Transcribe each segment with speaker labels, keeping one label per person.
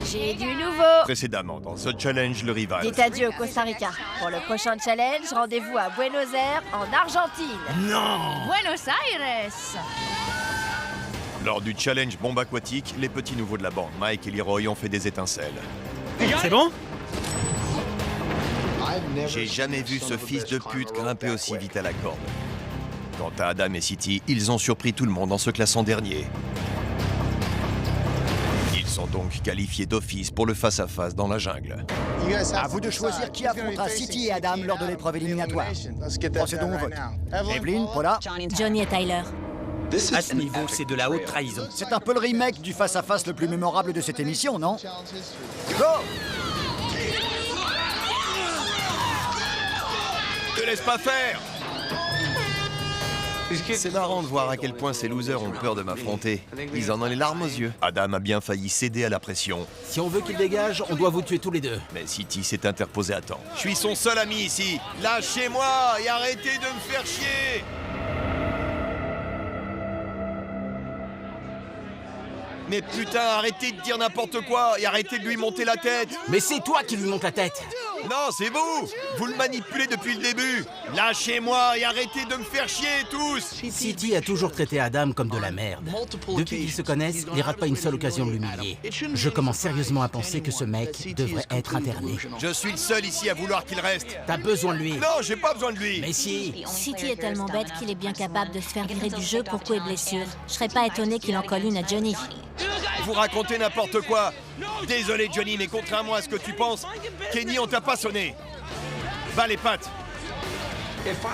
Speaker 1: J'ai du nouveau.
Speaker 2: Précédemment, dans The Challenge, le rival.
Speaker 1: Dites adieu au Costa Rica. Pour le prochain challenge, rendez-vous à Buenos Aires, en Argentine.
Speaker 2: Non!
Speaker 1: Buenos Aires.
Speaker 2: Lors du challenge bombe aquatique, les petits nouveaux de la bande, Mike et Leroy, ont fait des étincelles.
Speaker 3: C'est bon?
Speaker 2: J'ai jamais vu ce fils de pute grimper aussi vite à la corde. Quant à Adam et City, ils ont surpris tout le monde en se classant dernier. Ils sont donc qualifiés d'office pour le face-à-face dans la jungle.
Speaker 4: À vous de choisir qui affrontera City et Adam lors de l'épreuve éliminatoire. Procédons au vote. Evelyn, Paula.
Speaker 1: Johnny et Tyler.
Speaker 3: À ce niveau, c'est de la haute trahison.
Speaker 4: C'est un peu le remake du face-à-face le plus mémorable de cette émission, non? Go!
Speaker 2: Te laisse pas faire! C'est marrant de voir à quel point ces losers ont peur de m'affronter. Ils en ont les larmes aux yeux. Adam a bien failli céder à la pression.
Speaker 3: Si on veut qu'il dégage, on doit vous tuer tous les deux.
Speaker 2: Mais City s'est interposé à temps. Je suis son seul ami ici. Lâchez-moi et arrêtez de me faire chier! Mais putain, arrêtez de dire n'importe quoi et arrêtez de lui monter la tête!
Speaker 3: Mais c'est toi qui lui monte la tête!
Speaker 2: Non, c'est vous! Vous le manipulez depuis le début! Lâchez-moi et arrêtez de me faire chier, tous!
Speaker 3: City a toujours traité Adam comme de la merde. Depuis qu'ils se connaissent, il rate pas une seule occasion de l'humilier. Je commence sérieusement à penser que ce mec devrait être interné.
Speaker 2: Je suis le seul ici à vouloir qu'il reste.
Speaker 3: T'as besoin de lui.
Speaker 2: Non, j'ai pas besoin de lui!
Speaker 3: Mais si.
Speaker 1: City est tellement bête qu'il est bien capable de se faire virer du jeu pour coups et blessures. Je serais pas étonné qu'il en colle une à Johnny.
Speaker 2: Vous racontez n'importe quoi! Désolé Johnny, mais contrairement à ce que tu penses, Kenny, on t'a pas sonné! Bas les pattes!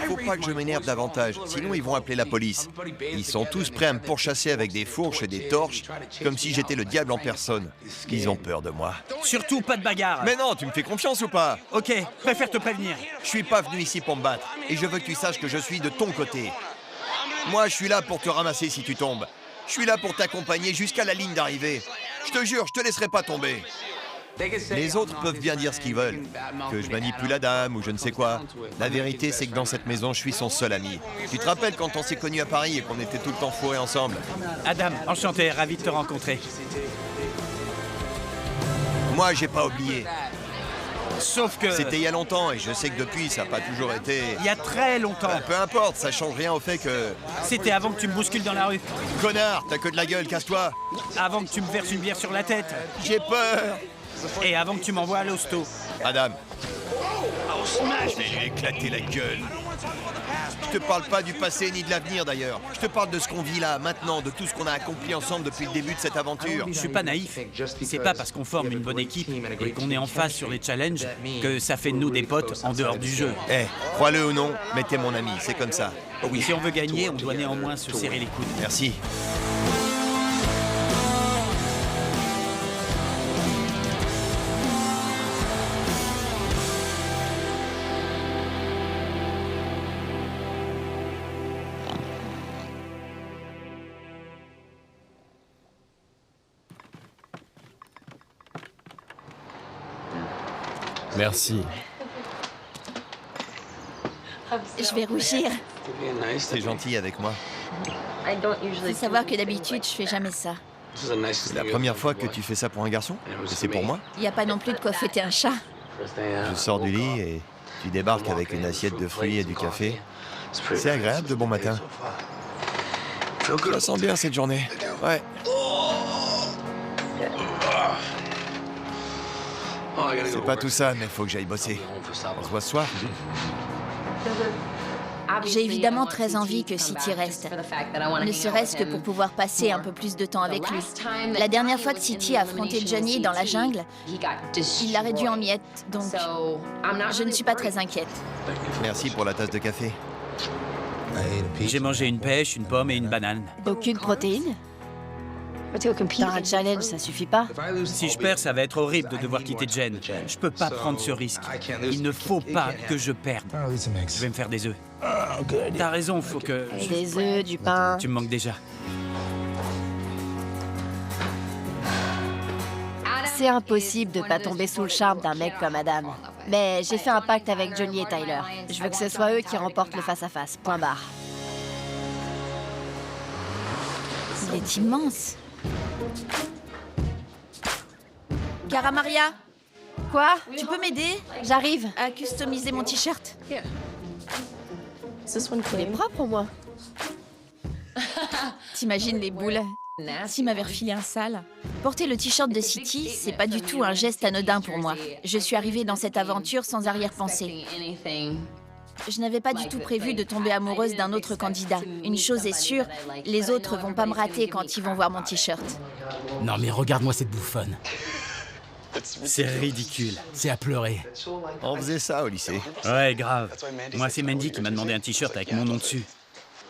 Speaker 2: Faut pas que je m'énerve davantage, sinon ils vont appeler la police. Ils sont tous prêts à me pourchasser avec des fourches et des torches, comme si j'étais le diable en personne. Ils ont peur de moi.
Speaker 3: Surtout pas de bagarre.
Speaker 2: Mais non, tu me fais confiance ou pas?
Speaker 3: Ok, préfère te prévenir.
Speaker 2: Je suis pas venu ici pour me battre, et je veux que tu saches que je suis de ton côté. Moi, je suis là pour te ramasser si tu tombes. Je suis là pour t'accompagner jusqu'à la ligne d'arrivée. Je te jure, je te laisserai pas tomber. Les autres peuvent bien dire ce qu'ils veulent, que je manipule Adam ou je ne sais quoi. La vérité, c'est que dans cette maison, je suis son seul ami. Tu te rappelles quand on s'est connus à Paris et qu'on était tout le temps fourrés ensemble?
Speaker 3: Adam, enchanté, ravi de te rencontrer.
Speaker 2: Moi, j'ai pas oublié.
Speaker 3: Sauf que...
Speaker 2: C'était il y a longtemps et je sais que depuis, ça n'a pas toujours été...
Speaker 3: Il y a très longtemps.
Speaker 2: Peu importe, ça change rien au fait que...
Speaker 3: C'était avant que tu me bouscules dans la rue.
Speaker 2: Connard, t'as que de la gueule, casse-toi.
Speaker 3: Avant que tu me verses une bière sur la tête.
Speaker 2: J'ai peur.
Speaker 3: Et avant que tu m'envoies à l'hosto.
Speaker 2: Adam. Je vais lui éclater la gueule. Je te parle pas du passé ni de l'avenir d'ailleurs. Je te parle de ce qu'on vit là, maintenant, de tout ce qu'on a accompli ensemble depuis le début de cette aventure.
Speaker 3: Je suis pas naïf. C'est pas parce qu'on forme une bonne équipe et qu'on est en phase sur les challenges que ça fait de nous des potes en dehors du jeu.
Speaker 2: Eh, crois-le ou non, mais t'es mon ami, c'est comme ça.
Speaker 3: Oui, si on veut gagner, on doit néanmoins se serrer les coudes.
Speaker 2: Merci.
Speaker 5: Merci.
Speaker 1: Je vais rougir.
Speaker 2: C'est gentil avec moi.
Speaker 1: Faut savoir que d'habitude, je fais jamais ça.
Speaker 2: C'est la première fois que tu fais ça pour un garçon? Et c'est pour moi?
Speaker 1: Y a pas non plus de quoi fêter un chat.
Speaker 2: Je sors du lit et tu débarques avec une assiette de fruits et du café. C'est agréable de bon matin. Je la sens bien cette journée. Ouais. C'est pas tout ça, mais faut que j'aille bosser. On se voit ce soir.
Speaker 1: J'ai évidemment très envie que City reste, ne serait-ce que pour pouvoir passer un peu plus de temps avec lui. La dernière fois que City a affronté Johnny dans la jungle, il l'a réduit en miettes, donc je ne suis pas très inquiète.
Speaker 2: Merci pour la tasse de café.
Speaker 3: J'ai mangé une pêche, une pomme et une banane.
Speaker 1: Aucune protéine? Dans un challenge, ça suffit pas.
Speaker 3: Si je perds, ça va être horrible de devoir quitter Jen. Je peux pas prendre ce risque. Il ne faut pas que je perde. Je vais me faire des œufs. T'as raison, faut que...
Speaker 1: Des œufs, du pain...
Speaker 3: Tu me manques déjà.
Speaker 1: C'est impossible de pas tomber sous le charme d'un mec comme Adam. Mais j'ai fait un pacte avec Johnny et Tyler. Je veux que ce soit eux qui remportent le face-à-face. Point barre. Il est immense. Cara Maria,
Speaker 5: Quoi?
Speaker 1: tu peux m'aider
Speaker 5: J'arrive.
Speaker 1: à customiser mon t-shirt?
Speaker 5: Il est propre au moins.
Speaker 1: T'imagines les boules? Si m'avait refilé un sale. Porter le t-shirt de City, c'est pas du tout un geste anodin pour moi. Je suis arrivée dans cette aventure sans arrière-pensée. Je n'avais pas du tout prévu de tomber amoureuse d'un autre candidat. Une chose est sûre, les autres vont pas me rater quand ils vont voir mon t-shirt.
Speaker 6: Non mais regarde-moi cette bouffonne.
Speaker 3: C'est ridicule.
Speaker 6: C'est à pleurer.
Speaker 2: On faisait ça au lycée.
Speaker 3: Ouais, grave. Moi, c'est Mandy qui m'a demandé un t-shirt avec mon nom dessus.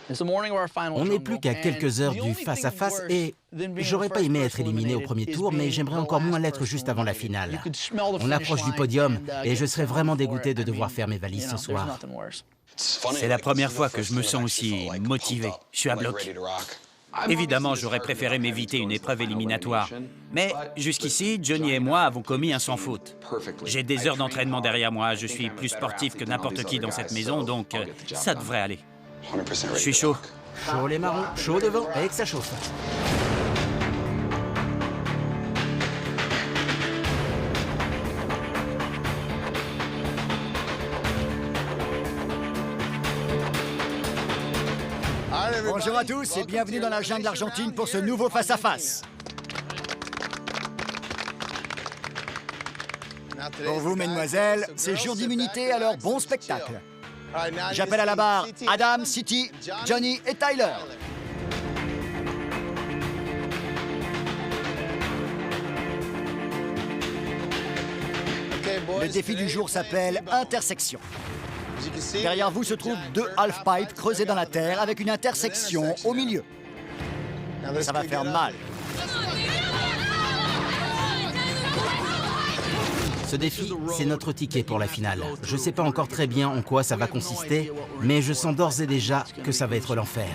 Speaker 6: On n'est plus qu'à quelques heures du face-à-face et j'aurais pas aimé être éliminé au premier tour, mais j'aimerais encore moins l'être juste avant la finale. On approche du podium et je serais vraiment dégoûté de devoir faire mes valises ce soir.
Speaker 3: C'est la première fois que je me sens aussi motivé. Je suis à bloc. Évidemment, j'aurais préféré m'éviter une épreuve éliminatoire. Mais jusqu'ici, Johnny et moi avons commis un sans faute. J'ai des heures d'entraînement derrière moi, je suis plus sportif que n'importe qui dans cette maison, donc ça devrait aller. Je suis chaud.
Speaker 6: Chaud les marrons, chaud devant et que ça chauffe.
Speaker 4: Bonjour à tous et bienvenue dans la jungle argentine pour ce nouveau face-à-face. Pour vous, mesdemoiselles, c'est jour d'immunité, alors bon spectacle. J'appelle à la barre Adam, City, Johnny et Tyler. Le défi du jour s'appelle Intersection. Derrière vous se trouvent 2 half-pipes creusés dans la terre avec une intersection au milieu. Ça va faire mal.
Speaker 6: Ce défi, c'est notre ticket pour la finale. Je sais pas encore très bien en quoi ça va consister, mais je sens d'ores et déjà que ça va être l'enfer.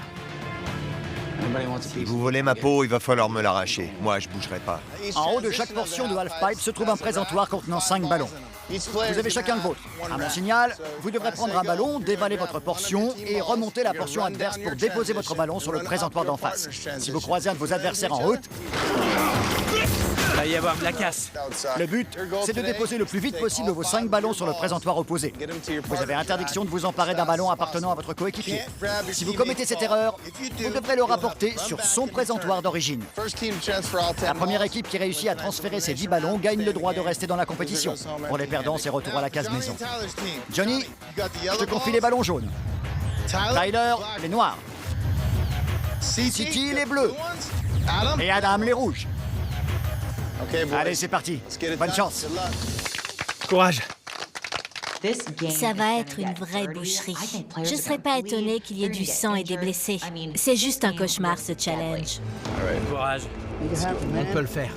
Speaker 2: Si vous voulez ma peau, il va falloir me l'arracher. Moi, je bougerai pas.
Speaker 4: En haut de chaque portion de half-pipe se trouve un présentoir contenant 5 ballons. Vous avez chacun le vôtre. À mon signal, vous devrez prendre un ballon, dévaler votre portion et remonter la portion adverse pour déposer votre ballon sur le présentoir d'en face. Si vous croisez un de vos adversaires en route,
Speaker 3: Il va y avoir de la casse.
Speaker 4: le but, c'est de déposer le plus vite possible vos 5 ballons sur le présentoir opposé. Vous avez interdiction de vous emparer d'un ballon appartenant à votre coéquipier. Si vous commettez cette erreur, vous devrez le rapporter sur son présentoir d'origine. La première équipe qui réussit à transférer ses 10 ballons gagne le droit de rester dans la compétition. Pour les perdants, c'est retour à la case maison. Johnny, je te confie les ballons jaunes. Tyler, les noirs. City, les bleus. Et Adam, les rouges. Allez, c'est parti. Bonne chance.
Speaker 3: Courage.
Speaker 5: Ça va être une vraie boucherie. Je serais pas étonnée qu'il y ait du sang et des blessés. C'est juste un cauchemar, ce challenge.
Speaker 3: Courage.
Speaker 6: On peut le faire.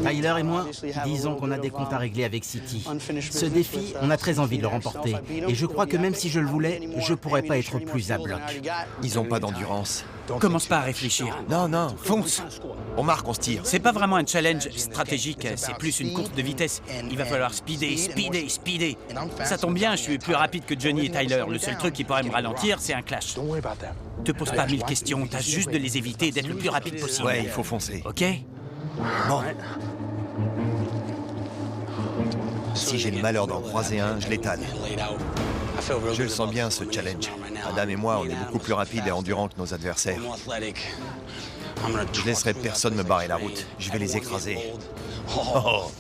Speaker 6: Tyler et moi, disons qu'on a des comptes à régler avec City. Ce défi, on a très envie de le remporter. Et je crois que même si je le voulais, je pourrais pas être plus à bloc.
Speaker 2: Ils ont pas d'endurance.
Speaker 3: Commence pas à réfléchir.
Speaker 2: Non, non.
Speaker 3: Fonce.
Speaker 2: On marque, on se tire.
Speaker 3: C'est pas vraiment un challenge stratégique, c'est plus une course de vitesse. Il va falloir speeder, speeder, speeder. Ça tombe bien, je suis plus rapide que Johnny et Tyler. Le seul truc qui pourrait me ralentir, c'est un clash. Te pose pas 1000 questions, t'as juste de les éviter et d'être le plus rapide possible.
Speaker 2: Ouais, il faut foncer.
Speaker 3: Ok?
Speaker 2: Bon. Si j'ai le malheur d'en croiser un, je l'étale. Je le sens bien, ce challenge. Adam et moi, on est beaucoup plus rapides et endurants que nos adversaires. Je laisserai personne me barrer la route. Je vais les écraser. Oh,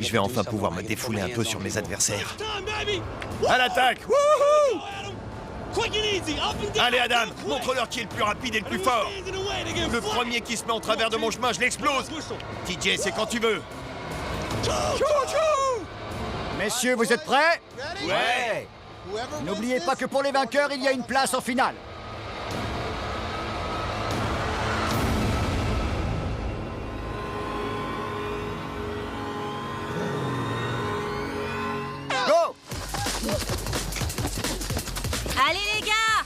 Speaker 2: je vais enfin pouvoir me défouler un peu sur mes adversaires. À l'attaque! Wouhou! Allez Adam, montre-leur qui est le plus rapide et le plus fort. Le premier qui se met en travers de mon chemin, je l'explose. TJ, c'est quand tu veux.
Speaker 4: Messieurs, vous êtes prêts?
Speaker 2: Ouais.
Speaker 4: N'oubliez pas que pour les vainqueurs, il y a une place en finale. Go!
Speaker 5: Allez, les gars!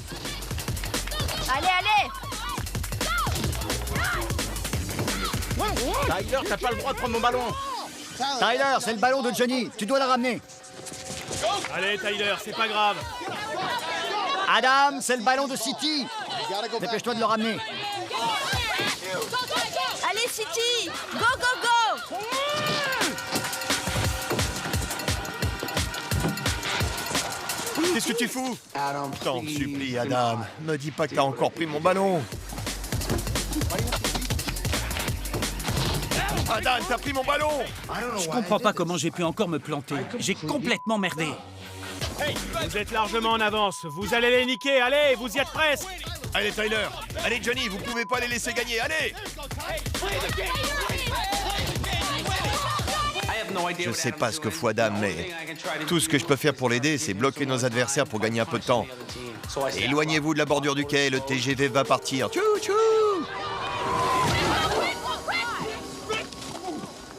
Speaker 1: Allez, allez!
Speaker 6: Tyler, t'as pas le droit de prendre mon ballon.
Speaker 4: Tyler, c'est le ballon de Johnny. Tu dois la ramener.
Speaker 3: Allez Tyler, c'est pas grave.
Speaker 4: Adam, c'est le ballon de City. Dépêche-toi de le ramener.
Speaker 1: Allez, City! Go, go, go!
Speaker 2: Qu'est-ce que tu fous? Je t'en supplie, Adam. Me dis pas que t'as encore pris mon ballon. Adam, t'as pris mon ballon!
Speaker 3: Je comprends pas comment j'ai pu encore me planter. J'ai complètement merdé.
Speaker 7: Vous êtes largement en avance. Vous allez les niquer. Allez, vous y êtes presque.
Speaker 2: Allez, Tyler! Allez, Johnny, vous pouvez pas les laisser gagner, allez! Je sais pas ce que fout Adam, mais tout ce que je peux faire pour l'aider, c'est bloquer nos adversaires pour gagner un peu de temps. Éloignez-vous de la bordure du quai, le TGV va partir. Tchou, tchou!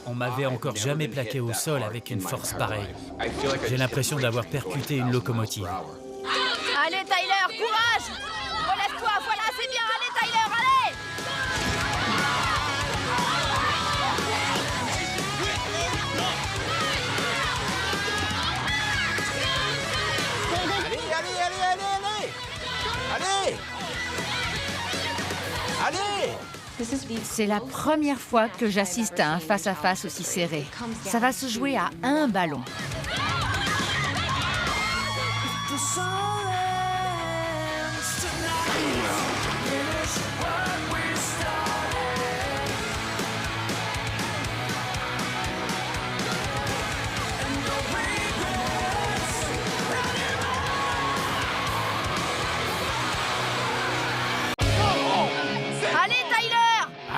Speaker 3: On m'avait encore jamais plaqué au sol avec une force pareille. J'ai l'impression d'avoir percuté une locomotive.
Speaker 1: Allez, Tyler, courage! Relève-toi, voilà, c'est bien! Allez, Tyler, allez!
Speaker 8: C'est la première fois que j'assiste à un face-à-face aussi serré. Ça va se jouer à un ballon.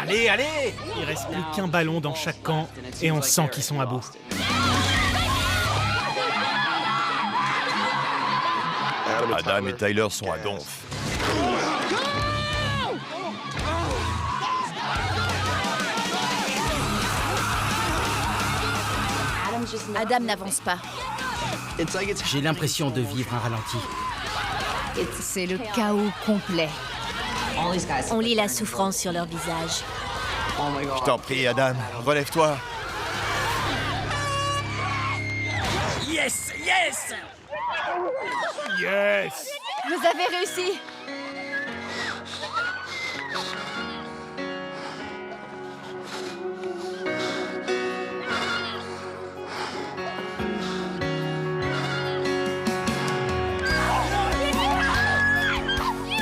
Speaker 7: Allez, allez! Il reste plus qu'un ballon dans chaque camp et on sent qu'ils sont à bout.
Speaker 2: Adam et Tyler sont à donf.
Speaker 1: Adam n'avance pas.
Speaker 6: J'ai l'impression de vivre un ralenti.
Speaker 8: C'est le chaos complet.
Speaker 5: On lit la souffrance sur leur visage.
Speaker 2: Je t'en prie, Adam, relève-toi.
Speaker 3: Yes! Yes!
Speaker 7: Yes!
Speaker 1: Vous avez réussi!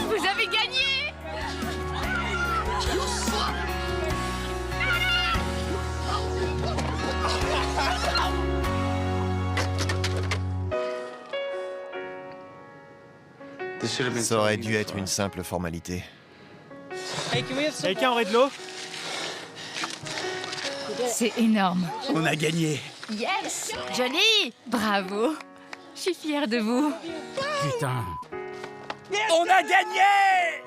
Speaker 1: Vous avez gagné!
Speaker 2: Ça aurait dû être une simple formalité.
Speaker 7: Quelqu'un aurait de l'eau?
Speaker 8: C'est énorme.
Speaker 3: On a gagné.
Speaker 1: Yes! Johnny!
Speaker 8: Bravo. Je suis fière de vous.
Speaker 6: Putain.
Speaker 3: On a gagné!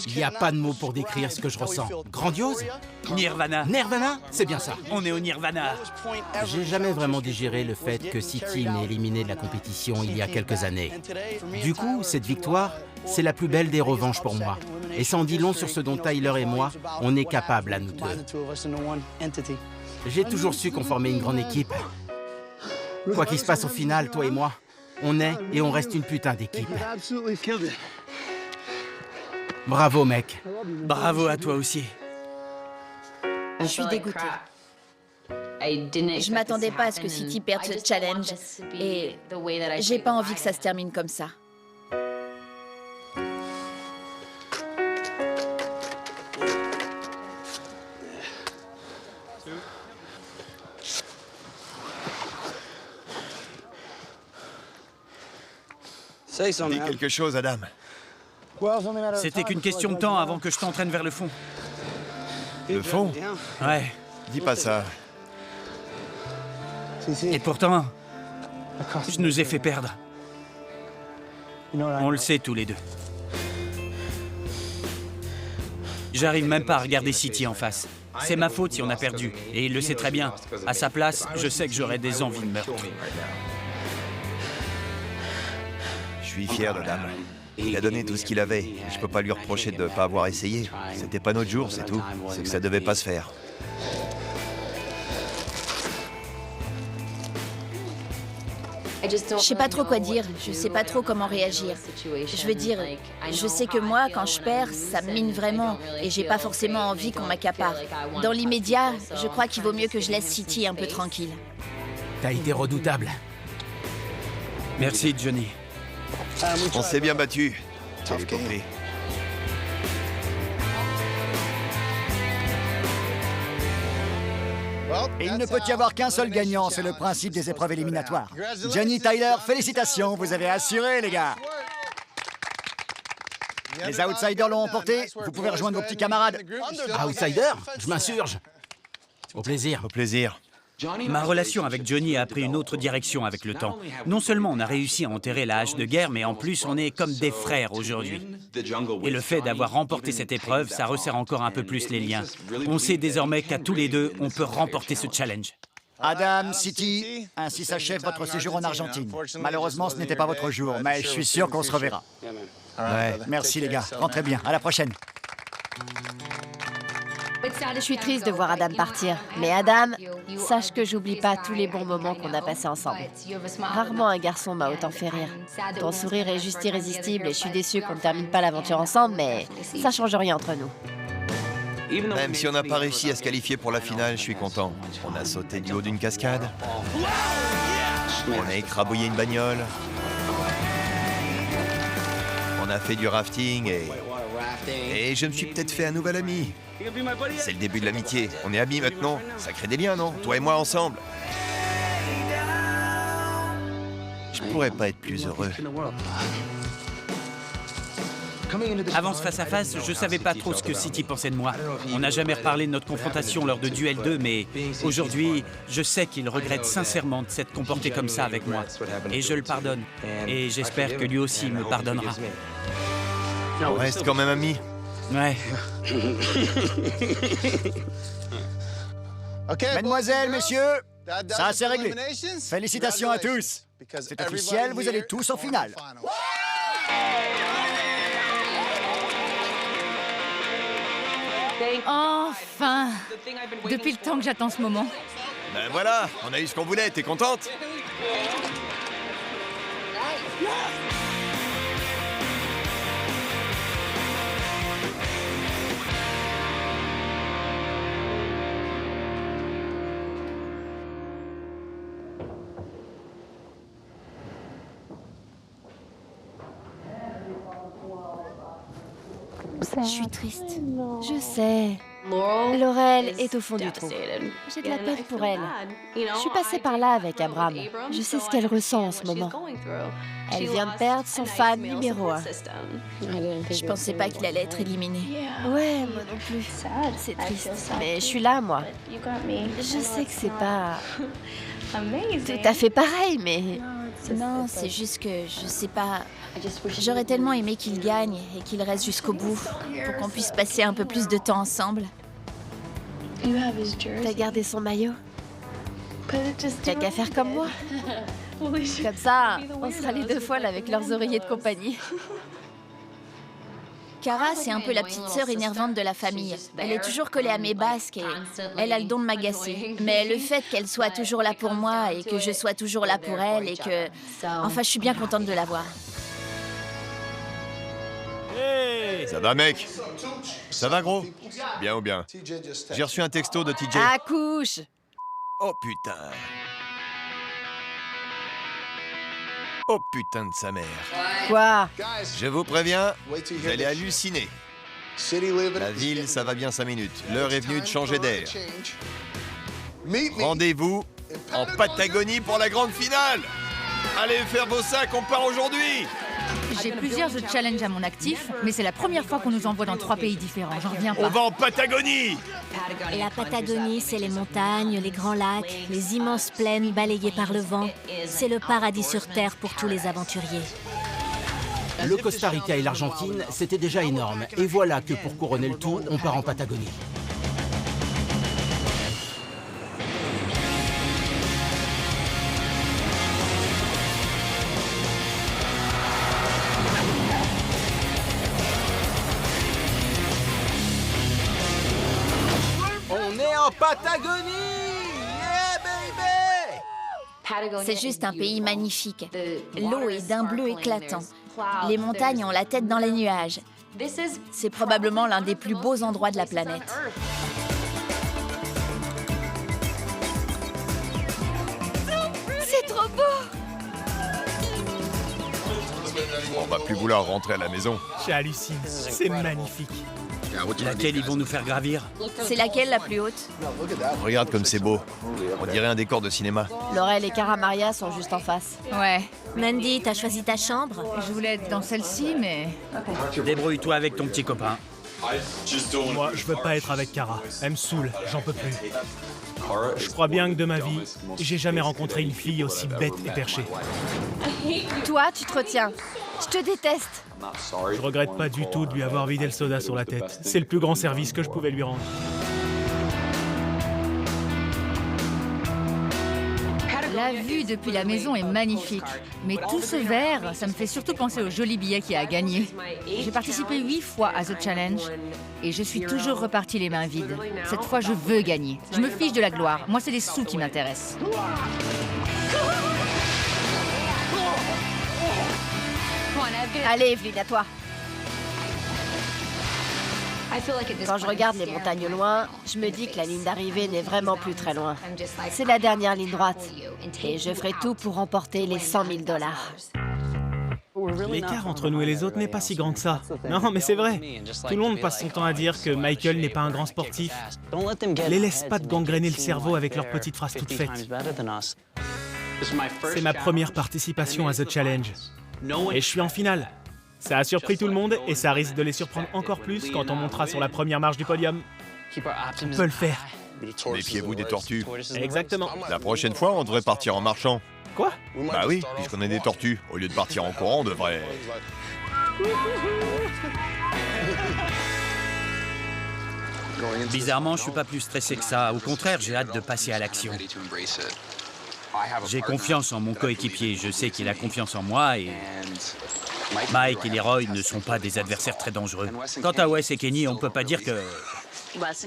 Speaker 6: Il n'y a pas de mots pour décrire ce que je ressens. Grandiose?
Speaker 3: Nirvana.
Speaker 6: Nirvana? C'est bien ça.
Speaker 3: On est au Nirvana.
Speaker 6: J'ai jamais vraiment digéré le fait que City m'ait éliminé de la compétition il y a quelques années. Du coup, cette victoire, c'est la plus belle des revanches pour moi. Et ça en dit long sur ce dont Tyler et moi, on est capables à nous deux. J'ai toujours su qu'on formait une grande équipe. Quoi qu'il se passe au final, toi et moi, on est et on reste une putain d'équipe. Bravo, mec.
Speaker 3: Bravo à toi aussi.
Speaker 1: Je suis dégoûtée. Je m'attendais pas à ce que City perde ce challenge. Et j'ai pas envie que ça se termine comme ça.
Speaker 2: Dis quelque chose, Adam.
Speaker 3: C'était qu'une question de temps avant que je t'entraîne vers le fond.
Speaker 2: Le fond?
Speaker 3: Ouais.
Speaker 2: Dis pas ça.
Speaker 3: Et pourtant, je nous ai fait perdre. On le sait tous les deux. J'arrive même pas à regarder City en face. C'est ma faute si on a perdu. Et il le sait très bien. À sa place, je sais que j'aurais des envies de meurtre.
Speaker 2: Je suis fier d'Adam. Il a donné tout ce qu'il avait. Je peux pas lui reprocher de ne pas avoir essayé. C'était pas notre jour, c'est tout. C'est que ça devait pas se faire.
Speaker 1: Je sais pas trop quoi dire, je sais pas trop comment réagir. Je veux dire, je sais que moi, quand je perds, ça me mine vraiment et j'ai pas forcément envie qu'on m'accapare. Dans l'immédiat, je crois qu'il vaut mieux que je laisse City un peu tranquille.
Speaker 6: T'as été redoutable.
Speaker 3: Merci, Johnny.
Speaker 2: On s'est bien battu. C'est l'épopée.
Speaker 4: Et il ne peut y avoir qu'un seul gagnant, c'est le principe des épreuves éliminatoires. Johnny, Tyler, félicitations, vous avez assuré, les gars. Les outsiders l'ont emporté, vous pouvez rejoindre vos petits camarades.
Speaker 6: Outsider? Je m'insurge. Au plaisir.
Speaker 2: Au plaisir.
Speaker 3: Ma relation avec Johnny a pris une autre direction avec le temps. Non seulement on a réussi à enterrer la hache de guerre, mais en plus on est comme des frères aujourd'hui. Et le fait d'avoir remporté cette épreuve, ça resserre encore un peu plus les liens. On sait désormais qu'à tous les deux, on peut remporter ce challenge.
Speaker 4: Adam, City, ainsi s'achève votre séjour en Argentine. Malheureusement, ce n'était pas votre jour, mais je suis sûr qu'on se reverra.
Speaker 2: Ouais.
Speaker 4: Merci les gars, rentrez bien, à la prochaine.
Speaker 9: Je suis triste de voir Adam partir. Mais Adam, sache que j'oublie pas tous les bons moments qu'on a passés ensemble. Rarement un garçon m'a autant fait rire. Ton sourire est juste irrésistible et je suis déçue qu'on ne termine pas l'aventure ensemble, mais ça change rien entre nous.
Speaker 2: Même si on n'a pas réussi à se qualifier pour la finale, je suis content. On a sauté du haut d'une cascade. On a écrabouillé une bagnole. On a fait du rafting et je me suis peut-être fait un nouvel ami. C'est le début de l'amitié. On est amis maintenant. Ça crée des liens, non? Toi et moi ensemble. Je pourrais pas être plus heureux.
Speaker 3: Avant ce face-à-face, je savais pas trop ce que City pensait de moi. On n'a jamais reparlé de notre confrontation lors de Duel 2, mais aujourd'hui, je sais qu'il regrette sincèrement de s'être comporté comme ça avec moi. Et je le pardonne. Et j'espère que lui aussi me pardonnera.
Speaker 2: On reste quand même amis.
Speaker 3: Ouais.
Speaker 4: Mesdemoiselles, messieurs, ça c'est réglé. Félicitations à tous. C'est officiel, vous allez tous en finale.
Speaker 8: Enfin! Depuis le temps que j'attends ce moment.
Speaker 2: Ben voilà, on a eu ce qu'on voulait, t'es contente?
Speaker 9: Je suis triste. Je sais. Laurel est au fond du trou. J'ai de la peine pour elle. Je suis passée par là avec Abraham. Je sais ce qu'elle ressent en ce moment. Elle vient de perdre son fan numéro 1.
Speaker 1: Je pensais pas qu'il allait être éliminé.
Speaker 9: Ouais, moi non plus. C'est triste. Mais je suis là, moi. Je sais que c'est pas tout à fait pareil, mais...
Speaker 1: Non, c'est juste que je sais pas. J'aurais tellement aimé qu'il gagne et qu'il reste jusqu'au bout pour qu'on puisse passer un peu plus de temps ensemble.
Speaker 9: T'as gardé son maillot? T'as qu'à faire comme moi. Comme ça, on sera les deux folles avec leurs oreillers de compagnie.
Speaker 1: Cara, c'est un peu la petite sœur énervante de la famille. Elle est toujours collée à mes basques et elle a le don de m'agacer. Mais le fait qu'elle soit toujours là pour moi et que je sois toujours là pour elle et que... Enfin, je suis bien contente de la voir.
Speaker 2: Hey, ça va, mec? Ça va, gros? Bien ou bien? J'ai reçu un texto de TJ.
Speaker 9: Accouche!
Speaker 2: Oh putain. Oh putain de sa mère.
Speaker 9: Quoi?
Speaker 2: Je vous préviens, vous allez halluciner. La ville, ça va bien 5 minutes. L'heure est venue de changer d'air. Rendez-vous en Patagonie pour la grande finale. Allez faire vos sacs, on part aujourd'hui.
Speaker 8: J'ai plusieurs challenges à mon actif, mais c'est la première fois qu'on nous envoie dans 3 pays différents. J'en reviens
Speaker 2: On
Speaker 8: pas.
Speaker 2: va en Patagonie.
Speaker 5: La Patagonie, c'est les montagnes, les grands lacs, les immenses plaines balayées par le vent. C'est le paradis sur Terre pour tous les aventuriers.
Speaker 6: Le Costa Rica et l'Argentine, c'était déjà énorme. Et voilà que pour couronner le tout, on part en Patagonie. On est en Patagonie! Yeah, baby!
Speaker 1: C'est juste un pays magnifique. L'eau est d'un bleu éclatant. Les montagnes ont la tête dans les nuages. C'est probablement l'un des plus beaux endroits de la planète.
Speaker 2: va plus vouloir rentrer à la maison.
Speaker 7: J'hallucine, c'est magnifique.
Speaker 3: Laquelle ils vont nous faire gravir?
Speaker 1: C'est laquelle la plus haute?
Speaker 2: Regarde comme c'est beau. On dirait un décor de cinéma.
Speaker 9: Laurel et Cara Maria sont juste en face.
Speaker 8: Ouais,
Speaker 5: Mandy, t'as choisi ta chambre?
Speaker 8: je voulais être dans celle-ci, mais...
Speaker 3: Débrouille-toi avec ton petit copain.
Speaker 7: Moi, je veux pas être avec Cara. Elle me saoule, j'en peux plus. Je crois bien que de ma vie, j'ai jamais rencontré une fille aussi bête et perchée.
Speaker 9: Toi, tu te retiens. Je te déteste.
Speaker 7: Je regrette pas du tout de lui avoir vidé le soda sur la tête. C'est le plus grand service que je pouvais lui rendre.
Speaker 8: La vue depuis la maison est magnifique. Mais tout ce vert, ça me fait surtout penser au joli billet qui a gagné. J'ai participé 8 fois à The Challenge et je suis toujours repartie les mains vides. Cette fois, je veux gagner. Je me fiche de la gloire. Moi, c'est les sous qui m'intéressent.
Speaker 9: Allez, Evelyne, à toi. Quand je regarde les montagnes au loin, je me dis que la ligne d'arrivée n'est vraiment plus très loin. C'est la dernière ligne droite. Et je ferai tout pour remporter les 100 000 $.
Speaker 7: L'écart entre nous et les autres n'est pas si grand que ça. Non, mais c'est vrai. Tout le monde passe son temps à dire que Michael n'est pas un grand sportif. Les laisse pas te gangréner le cerveau avec leurs petites phrases toutes faites. C'est ma première participation à The Challenge. Et je suis en finale. Ça a surpris tout le monde et ça risque de les surprendre encore plus quand on montera sur la première marche du podium. On peut le faire.
Speaker 2: Méfiez-vous des tortues.
Speaker 7: Exactement.
Speaker 2: La prochaine fois, on devrait partir en marchant.
Speaker 7: Quoi?
Speaker 2: Bah oui, puisqu'on est des tortues. Au lieu de partir en courant, on devrait...
Speaker 3: Bizarrement, je suis pas plus stressé que ça. Au contraire, j'ai hâte de passer à l'action. J'ai confiance en mon coéquipier. Je sais qu'il a confiance en moi et... Mike et Leroy ne sont pas des adversaires très dangereux. Quant à Wes et Kenny, on peut pas dire que...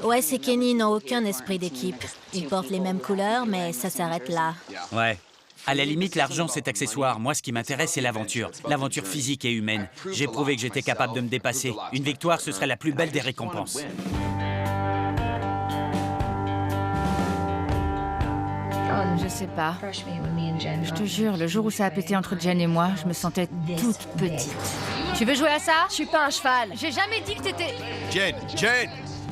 Speaker 5: Wes et Kenny n'ont aucun esprit d'équipe. Ils portent les mêmes couleurs, mais ça s'arrête là.
Speaker 3: Ouais. À la limite, l'argent, c'est accessoire. Moi, ce qui m'intéresse, c'est l'aventure. L'aventure physique et humaine. J'ai prouvé que j'étais capable de me dépasser. Une victoire, ce serait la plus belle des récompenses.
Speaker 8: Je sais pas. Je te jure, le jour où ça a pété entre Jen et moi, je me sentais toute petite. Tu veux jouer à ça?
Speaker 9: Je suis pas un cheval.
Speaker 8: J'ai jamais dit que t'étais...
Speaker 2: Jen!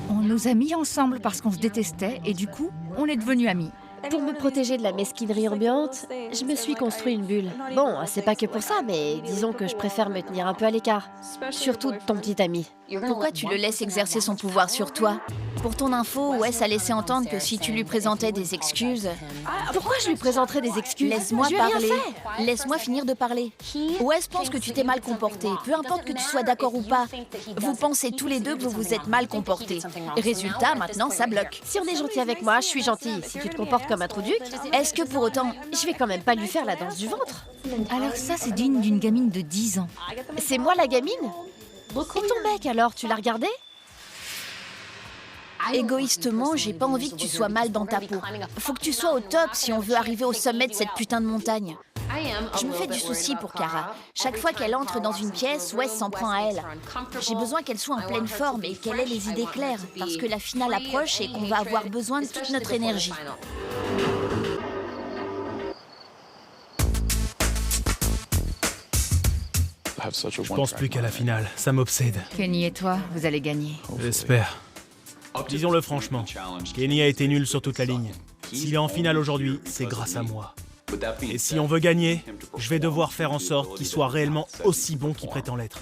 Speaker 8: On nous a mis ensemble parce qu'on se détestait et du coup, on est devenus amis.
Speaker 9: Pour me protéger de la mesquinerie ambiante, je me suis construit une bulle. Bon, c'est pas que pour ça, mais disons que je préfère me tenir un peu à l'écart. Surtout de ton petit ami.
Speaker 1: Pourquoi tu le laisses exercer son pouvoir sur toi? Pour ton info, Wes a laissé entendre que si tu lui présentais des excuses...
Speaker 9: Pourquoi je lui présenterai des excuses?
Speaker 1: Laisse-moi
Speaker 9: Je lui ai rien
Speaker 1: parler.
Speaker 9: fait.
Speaker 1: Laisse-moi finir de parler. Wes pense que tu t'es mal comporté. Peu importe que tu sois d'accord ou pas. Vous pensez tous les deux que vous vous êtes mal comportés. Résultat, maintenant, ça bloque.
Speaker 9: Si on est gentil avec moi, je suis gentille. Si tu te comportes comme un trou duc,
Speaker 1: Est-ce que pour autant...
Speaker 9: je vais quand même pas lui faire la danse du ventre.
Speaker 8: Alors ça, c'est digne d'une gamine de 10 ans.
Speaker 9: C'est moi la gamine? Et ton mec alors, tu l'as regardé?
Speaker 1: Égoïstement, j'ai pas envie que tu sois mal dans ta peau. Faut que tu sois au top si on veut arriver au sommet de cette putain de montagne. Je me fais du souci pour Cara. Chaque fois qu'elle entre dans une pièce, Wes s'en prend à elle. J'ai besoin qu'elle soit en pleine forme et qu'elle ait les idées claires, parce que la finale approche et qu'on va avoir besoin de toute notre énergie.
Speaker 7: Je pense plus qu'à la finale. Ça m'obsède.
Speaker 8: Kenny et toi, vous allez gagner.
Speaker 7: J'espère. Disons-le franchement, Kenny a été nul sur toute la ligne. S'il est en finale aujourd'hui, c'est grâce à moi. Et si on veut gagner, je vais devoir faire en sorte qu'il soit réellement aussi bon qu'il prétend l'être.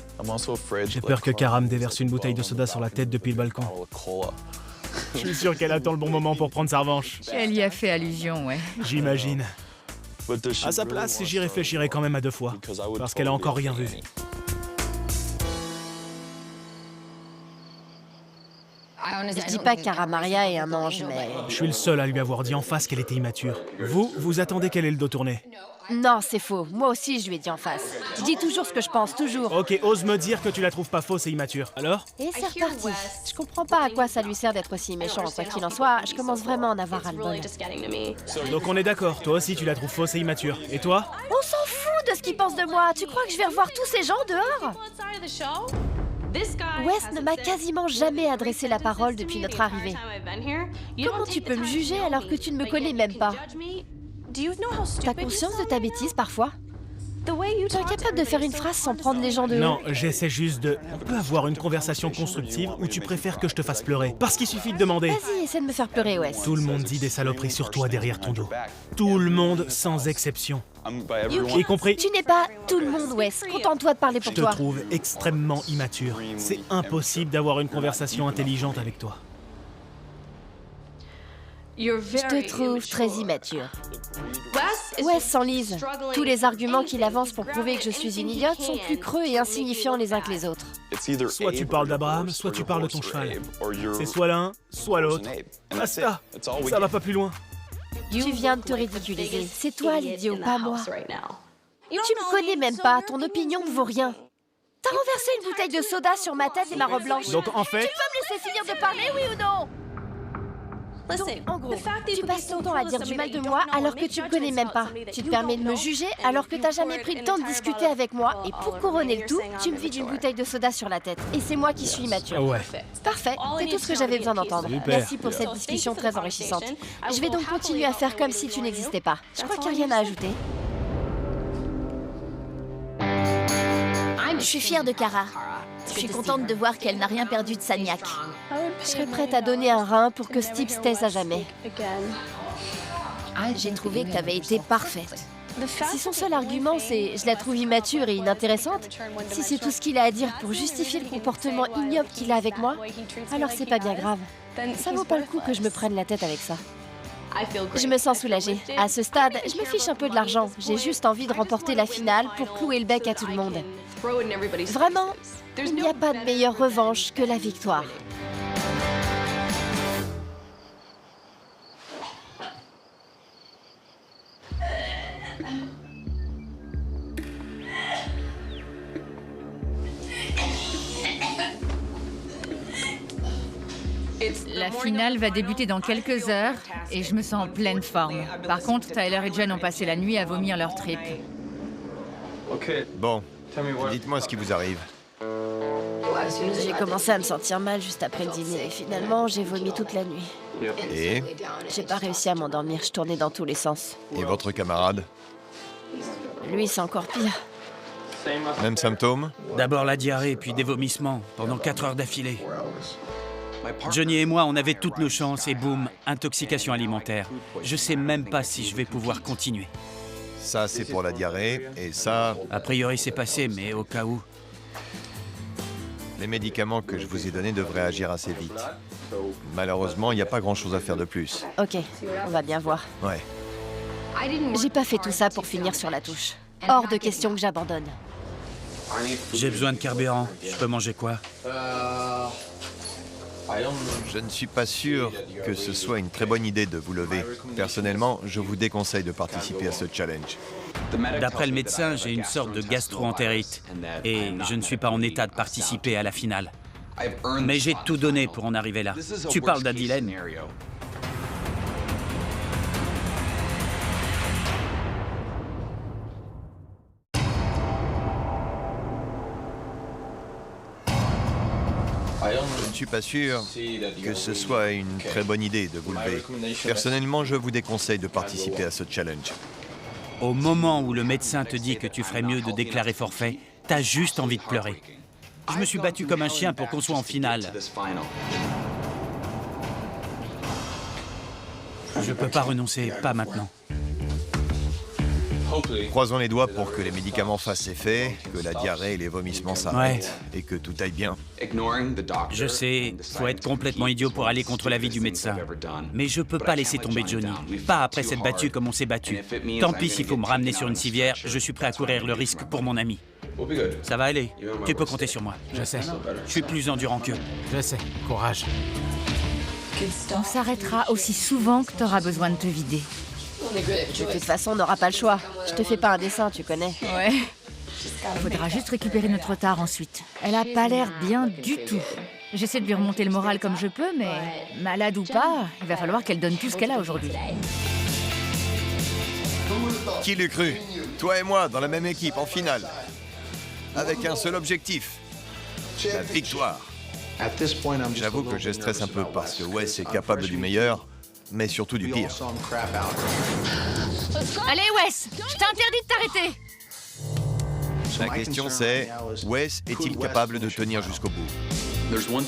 Speaker 7: J'ai peur que Cara me déverse une bouteille de soda sur la tête depuis le balcon. Je suis sûr qu'elle attend le bon moment pour prendre sa revanche.
Speaker 8: Elle y a fait allusion, ouais.
Speaker 7: J'imagine. À sa place, j'y réfléchirai quand même à 2 fois, parce qu'elle a encore rien vu.
Speaker 9: Je dis pas que Cara Maria est un ange, mais...
Speaker 7: Je suis le seul à lui avoir dit en face qu'elle était immature. Vous attendez qu'elle ait le dos tourné.
Speaker 9: Non, c'est faux. Moi aussi, je lui ai dit en face. Je dis toujours ce que je pense, toujours.
Speaker 7: Ok, ose me dire que tu la trouves pas fausse et immature. Alors?
Speaker 9: Et c'est reparti. Je comprends pas à quoi ça lui sert d'être aussi méchant. Quoi qu'il en soit, je commence vraiment à en avoir ras-le-bol.
Speaker 7: Donc on est d'accord, toi aussi tu la trouves fausse et immature. Et toi?
Speaker 9: On s'en fout de ce qu'il pense de moi. Tu crois que je vais revoir tous ces gens dehors? Wes ne m'a quasiment jamais adressé la parole depuis notre arrivée. Comment tu peux me juger alors que tu ne me connais même pas? T'as conscience de ta bêtise parfois? Tu es incapable de faire une phrase sans prendre les gens de haut.
Speaker 7: Non, j'essaie juste de... On peut avoir une conversation constructive ou tu préfères que je te fasse pleurer? Parce qu'il suffit de demander.
Speaker 9: Vas-y, essaie de me faire pleurer, Wes.
Speaker 7: Tout le monde dit des saloperies sur toi derrière ton dos. Tout le monde, sans exception. Y compris...
Speaker 9: Tu n'es pas tout le monde, Wes. Contente-toi de parler pour
Speaker 7: Je
Speaker 9: toi.
Speaker 7: te trouve extrêmement immature. C'est impossible d'avoir une conversation intelligente avec toi.
Speaker 9: Je te trouve très immature. Wes s'enlise. Tous les arguments qu'il avance pour prouver que je suis une idiote sont plus creux et insignifiants les uns que les autres.
Speaker 7: Soit tu parles d'Abraham, soit tu parles de ton cheval. C'est soit l'un, soit l'autre. Basta. Ça va pas plus loin.
Speaker 9: Tu viens de te ridiculiser. C'est toi l'idiot, pas moi. Tu me connais même pas. Ton opinion ne vaut rien. T'as renversé une bouteille de soda sur ma tête et ma robe blanche.
Speaker 7: Donc en fait...
Speaker 9: Tu peux me laisser finir de parler, oui ou non? Donc, en gros, tu passes ton temps à dire du mal de moi alors que tu me connais même pas. Tu te permets de me juger alors que t'as jamais pris le temps de discuter avec moi. Et pour couronner le tout, tu me vides une bouteille de soda sur la tête. Et c'est moi qui suis immature.
Speaker 7: Ouais.
Speaker 9: Parfait, c'est tout ce que j'avais besoin d'entendre.
Speaker 7: Super.
Speaker 9: Merci pour cette discussion très enrichissante. Je vais donc continuer à faire comme si tu n'existais pas. Je crois qu'il n'y a rien à ajouter.
Speaker 1: Je suis fière de Kara. Je suis contente de voir qu'elle n'a rien perdu de sa niaque.
Speaker 9: Je serais prête à donner un rein pour que Steve se taise à jamais.
Speaker 1: J'ai trouvé que tu avais été parfaite.
Speaker 9: Si son seul argument c'est « je la trouve immature et inintéressante », si c'est tout ce qu'il a à dire pour justifier le comportement ignoble qu'il a avec moi, alors c'est pas bien grave. Ça vaut pas le coup que je me prenne la tête avec ça. Je me sens soulagée. À ce stade, je me fiche un peu de l'argent. J'ai juste envie de remporter la finale pour clouer le bec à tout le monde. Vraiment, il n'y a pas de meilleure revanche que la victoire.
Speaker 8: La finale va débuter dans quelques heures et je me sens en pleine forme. Par contre, Tyler et Jen ont passé la nuit à vomir leur trip.
Speaker 2: Bon, dites-moi ce qui vous arrive.
Speaker 9: J'ai commencé à me sentir mal juste après le dîner et finalement, j'ai vomi toute la nuit.
Speaker 2: Et
Speaker 9: J'ai pas réussi à m'endormir, je tournais dans tous les sens.
Speaker 2: Et votre camarade?
Speaker 9: Lui, c'est encore pire.
Speaker 2: Même symptômes?
Speaker 3: D'abord la diarrhée, puis des vomissements, pendant 4 heures d'affilée. Johnny et moi, on avait toutes nos chances et boum, intoxication alimentaire. Je sais même pas si je vais pouvoir continuer.
Speaker 2: Ça, c'est pour la diarrhée, et ça,
Speaker 3: A priori, c'est passé, mais au cas où...
Speaker 2: les médicaments que je vous ai donnés devraient agir assez vite. Malheureusement, il n'y a pas grand-chose à faire de plus.
Speaker 9: Ok, on va bien voir.
Speaker 2: Ouais.
Speaker 9: J'ai pas fait tout ça pour finir sur la touche. Hors de question que j'abandonne.
Speaker 3: J'ai besoin de carburant. Je peux manger quoi?
Speaker 2: Je ne suis pas sûr que ce soit une très bonne idée de vous lever. Personnellement, je vous déconseille de participer à ce challenge.
Speaker 3: D'après le médecin, j'ai une sorte de gastro-entérite. Et je ne suis pas en état de participer à la finale. Mais j'ai tout donné pour en arriver là. Tu parles d'Adilène?
Speaker 2: Je ne suis pas sûr que ce soit une très bonne idée de vous lever. Personnellement, je vous déconseille de participer à ce challenge.
Speaker 3: Au moment où le médecin te dit que tu ferais mieux de déclarer forfait, t'as juste envie de pleurer. Je me suis battu comme un chien pour qu'on soit en finale. Je peux pas renoncer, pas maintenant.
Speaker 2: Croisons les doigts pour que les médicaments fassent effet, que la diarrhée et les vomissements s'arrêtent, et que tout aille bien.
Speaker 3: Je sais, faut être complètement idiot pour aller contre l'avis du médecin. Mais je peux pas laisser tomber Johnny. Pas après s'être battu comme on s'est battu. Tant pis s'il faut me ramener sur une civière, je suis prêt à courir le risque pour mon ami. Ça va aller. Tu peux compter sur moi.
Speaker 6: Je sais,
Speaker 3: Je suis plus endurant qu'eux.
Speaker 6: je sais. Courage.
Speaker 8: On s'arrêtera aussi souvent que t'auras besoin de te vider.
Speaker 9: De toute façon, on n'aura pas le choix. Je te fais pas un dessin, tu connais.
Speaker 8: Ouais. Il faudra juste récupérer notre retard ensuite. Elle a pas l'air bien du tout. J'essaie de lui remonter le moral comme je peux, mais malade ou pas, il va falloir qu'elle donne tout ce qu'elle a aujourd'hui.
Speaker 2: Qui l'eût cru? Toi et moi, dans la même équipe, en finale. Avec un seul objectif. La victoire. J'avoue que je stresse un peu parce que Wes est capable du meilleur, mais surtout du pire.
Speaker 8: Allez Wes, je t'ai interdit de t'arrêter.
Speaker 2: La question c'est, Wes est-il capable de tenir jusqu'au bout?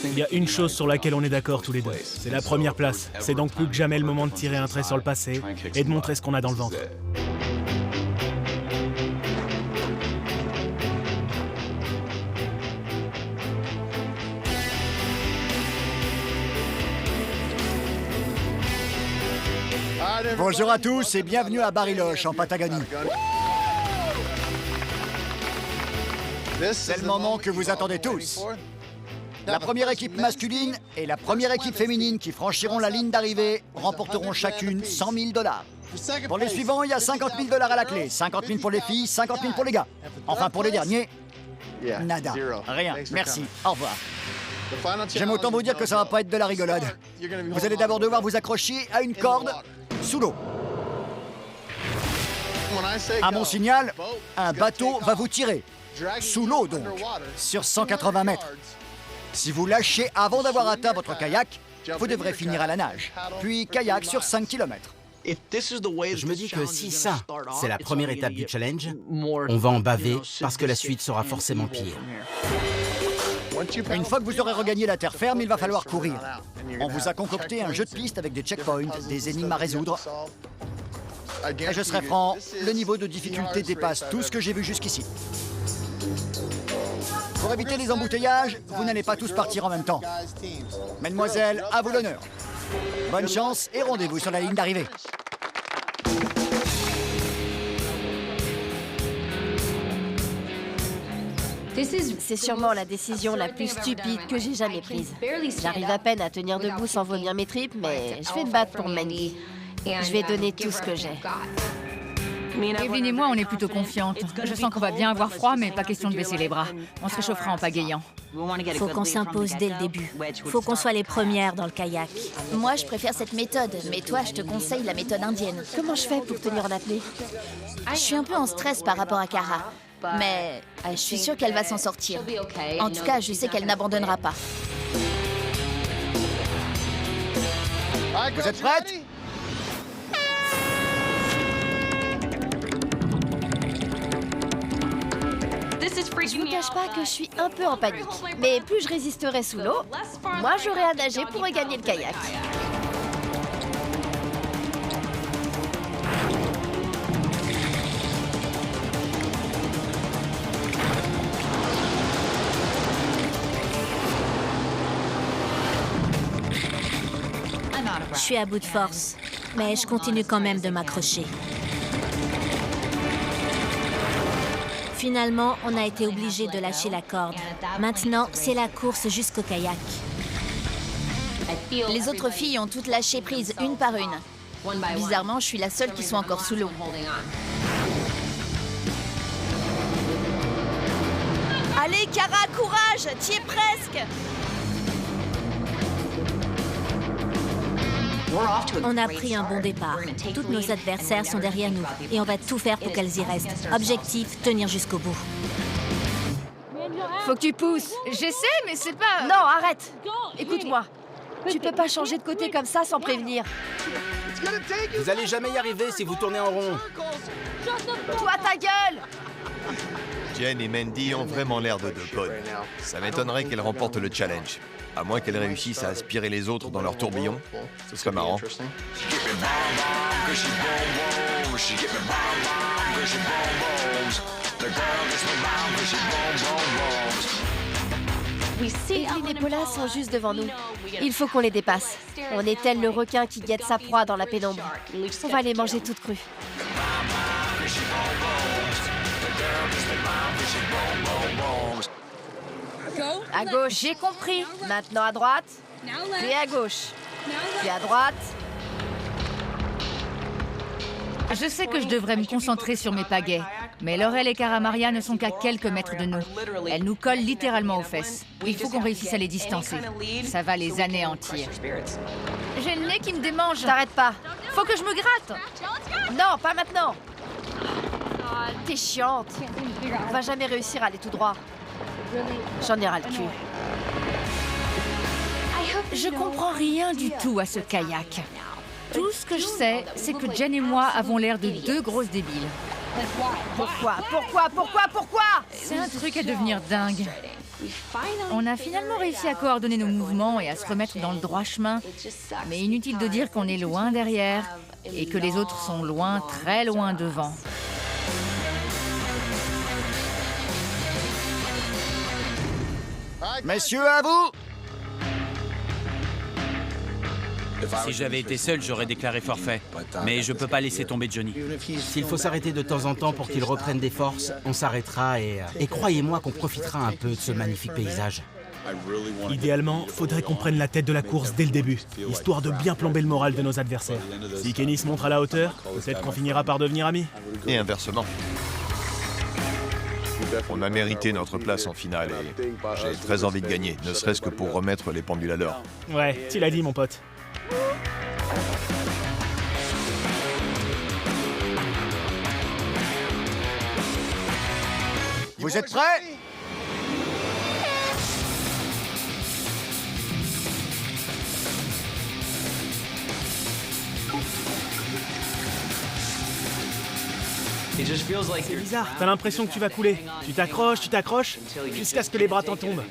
Speaker 7: Il y a une chose sur laquelle on est d'accord tous les deux. C'est la première place. C'est donc plus que jamais le moment de tirer un trait sur le passé et de montrer ce qu'on a dans le ventre.
Speaker 4: Bonjour à tous et bienvenue à Bariloche, en Patagonie. C'est le moment que vous attendez tous. La première équipe masculine et la première équipe féminine qui franchiront la ligne d'arrivée remporteront chacune 100 000 $. Pour les suivants, il y a 50 000 $ à la clé. 50 000 pour les filles, 50 000 pour les gars. Enfin, pour les derniers, nada. Rien. Merci. Au revoir. J'aime autant vous dire que ça va pas être de la rigolade. Vous allez d'abord devoir vous accrocher à une corde sous l'eau. À mon signal, un bateau va vous tirer. Sous l'eau donc, sur 180 mètres. Si vous lâchez avant d'avoir atteint votre kayak, vous devrez finir à la nage. Puis kayak sur 5 km.
Speaker 6: Je me dis que si ça, c'est la première étape du challenge, on va en baver parce que la suite sera forcément pire.
Speaker 4: Une fois que vous aurez regagné la terre ferme, il va falloir courir. On vous a concocté un jeu de piste avec des checkpoints, des énigmes à résoudre. Et je serai franc, le niveau de difficulté dépasse tout ce que j'ai vu jusqu'ici. Pour éviter les embouteillages, vous n'allez pas tous partir en même temps. Mesdemoiselles, à vous l'honneur. Bonne chance et rendez-vous sur la ligne d'arrivée.
Speaker 9: C'est sûrement la décision la plus stupide que j'ai jamais prise. J'arrive à peine à tenir debout sans vomir mes tripes, mais je vais me battre pour Mandy. Je vais donner tout ce que j'ai.
Speaker 8: Kevin et moi, on est plutôt confiantes. Je sens qu'on va bien avoir froid, mais pas question de baisser les bras. On se réchauffera en pagayant.
Speaker 5: Faut qu'on s'impose dès le début. Faut qu'on soit les premières dans le kayak.
Speaker 1: Moi, je préfère cette méthode, mais toi, je te conseille la méthode indienne.
Speaker 9: Comment je fais pour tenir en apnée?
Speaker 1: Je suis un peu en stress par rapport à Kara, mais je suis sûre qu'elle va s'en sortir. En tout cas, je sais qu'elle n'abandonnera pas.
Speaker 4: Vous êtes prêtes?
Speaker 9: Je vous cache pas que je suis un peu en panique. Mais plus je résisterai sous l'eau, moins j'aurai à nager pour regagner le kayak.
Speaker 5: Je suis à bout de force, mais je continue quand même de m'accrocher. Finalement, on a été obligé de lâcher la corde. Maintenant, c'est la course jusqu'au kayak.
Speaker 1: Les autres filles ont toutes lâché prise, une par une. Bizarrement, je suis la seule qui soit encore sous l'eau. Allez, Kara, courage! T'y es presque!
Speaker 5: On a pris un bon départ. Toutes nos adversaires sont derrière nous et on va tout faire pour qu'elles y restent. Objectif, tenir jusqu'au bout.
Speaker 8: Faut que tu pousses. J'essaie, mais c'est pas...
Speaker 9: Non, arrête! Écoute-moi. Tu peux pas changer de côté comme ça sans prévenir.
Speaker 6: Vous allez jamais y arriver si vous tournez en rond.
Speaker 9: Toi, ta gueule!
Speaker 2: Jen et Mandy ont vraiment l'air de deux potes. Ça m'étonnerait qu'elles remportent le challenge. À moins qu'elles réussissent à aspirer les autres dans leur tourbillon. Ce serait marrant.
Speaker 9: Evelyn et Paula sont juste devant nous. Il faut qu'on les dépasse. On est tel le requin qui guette sa proie dans la pénombre. On va les manger toutes crues. À gauche.
Speaker 8: J'ai compris.
Speaker 9: Maintenant à droite. Puis à gauche. Puis à droite.
Speaker 8: Je sais que je devrais me concentrer sur mes pagaies, mais Laurel et Cara Maria ne sont qu'à quelques mètres de nous. Elles nous collent littéralement aux fesses. Il faut qu'on réussisse à les distancer. Ça va les anéantir. J'ai le nez qui me démange.
Speaker 9: T'arrêtes pas.
Speaker 8: Faut que je me gratte.
Speaker 9: Non, pas maintenant. T'es chiante. On va jamais réussir à aller tout droit. J'en ai ras le cul.
Speaker 8: Je comprends rien du tout à ce kayak. Tout ce que je sais, c'est que Jen et moi avons l'air de deux grosses débiles.
Speaker 9: Pourquoi?
Speaker 8: C'est un truc à devenir dingue. On a finalement réussi à coordonner nos mouvements et à se remettre dans le droit chemin. Mais inutile de dire qu'on est loin derrière et que les autres sont loin, très loin devant.
Speaker 4: Messieurs, à vous!
Speaker 3: Si j'avais été seul, j'aurais déclaré forfait. Mais je peux pas laisser tomber Johnny.
Speaker 6: S'il faut s'arrêter de temps en temps pour qu'il reprenne des forces, on s'arrêtera et croyez-moi qu'on profitera un peu de ce magnifique paysage.
Speaker 7: Idéalement, faudrait qu'on prenne la tête de la course dès le début, histoire de bien plomber le moral de nos adversaires. Si Kenny se montre à la hauteur, peut-être qu'on finira par devenir amis.
Speaker 2: Et inversement. On a mérité notre place en finale et j'ai très envie de gagner, ne serait-ce que pour remettre les pendules à l'heure.
Speaker 7: Ouais, tu l'as dit, mon pote.
Speaker 4: Vous êtes prêts?
Speaker 7: C'est bizarre, t'as l'impression que tu vas couler. Tu t'accroches, jusqu'à ce que les bras t'en tombent.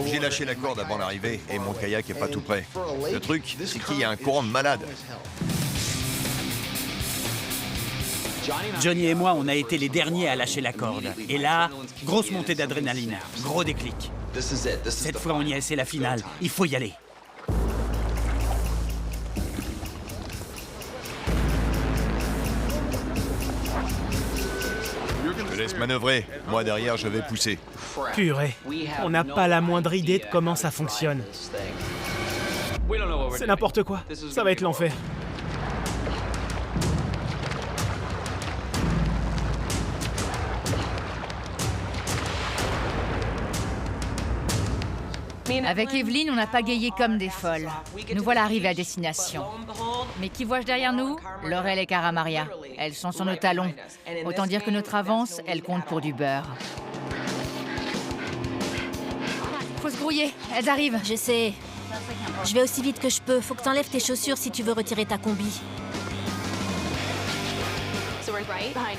Speaker 2: J'ai lâché la corde avant l'arrivée et mon kayak est pas tout prêt. Le truc, c'est qu'il y a un courant de malade.
Speaker 3: Johnny et moi, on a été les derniers à lâcher la corde. Et là, grosse montée d'adrénaline, gros déclic. Cette fois, on y est, c'est la finale. Il faut y aller.
Speaker 2: Je te laisse manœuvrer. Moi, derrière, je vais pousser.
Speaker 7: Purée, on n'a pas la moindre idée de comment ça fonctionne. C'est n'importe quoi, ça va être l'enfer.
Speaker 8: Avec Evelyn, on n'a pas gayé comme des folles. Nous voilà arrivés à destination. Mais qui vois-je derrière nous? Laurel et Cara Maria. Elles sont sur nos talons. Autant dire que notre avance, elle compte pour du beurre. Faut se grouiller, elles arrivent.
Speaker 5: Je sais. Je vais aussi vite que je peux. Faut que t'enlèves tes chaussures si tu veux retirer ta combi.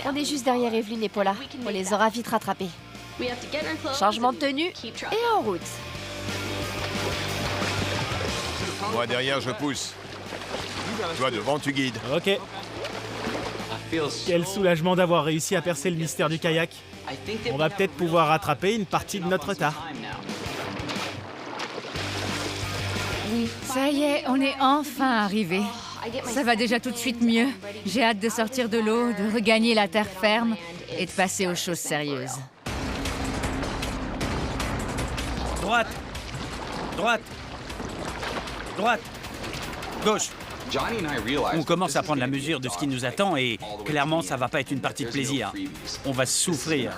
Speaker 9: On est juste derrière Evelyn et Paula. On les aura vite rattrapés. Changement de tenue et en route.
Speaker 2: Moi, derrière, je pousse. Toi, devant, tu guides.
Speaker 7: Ok. Quel soulagement d'avoir réussi à percer le mystère du kayak. On va peut-être pouvoir rattraper une partie de notre retard.
Speaker 8: Ça y est, on est enfin arrivés. Ça va déjà tout de suite mieux. J'ai hâte de sortir de l'eau, de regagner la terre ferme et de passer aux choses sérieuses.
Speaker 3: Droite. Droite. Droite. Gauche. On commence à prendre la mesure de ce qui nous attend et clairement, ça va pas être une partie de plaisir. On va souffrir.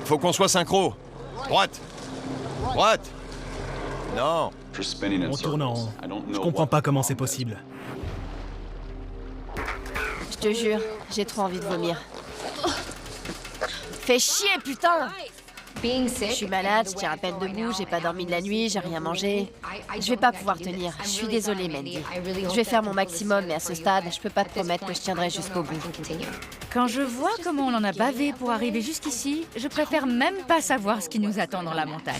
Speaker 2: Faut qu'on soit synchro. Droite. Droite. Non.
Speaker 7: On tourne en rond. Je comprends pas comment c'est possible.
Speaker 9: Je te jure, j'ai trop envie de vomir. Fais chier, putain! Je suis malade, je tiens à peine debout, j'ai pas dormi de la nuit, j'ai rien mangé. Je vais pas pouvoir tenir. Je suis désolée, Mandy. Je vais faire mon maximum, mais à ce stade, je peux pas te promettre que je tiendrai jusqu'au bout.
Speaker 8: Quand je vois comment on en a bavé pour arriver jusqu'ici, je préfère même pas savoir ce qui nous attend dans la montagne.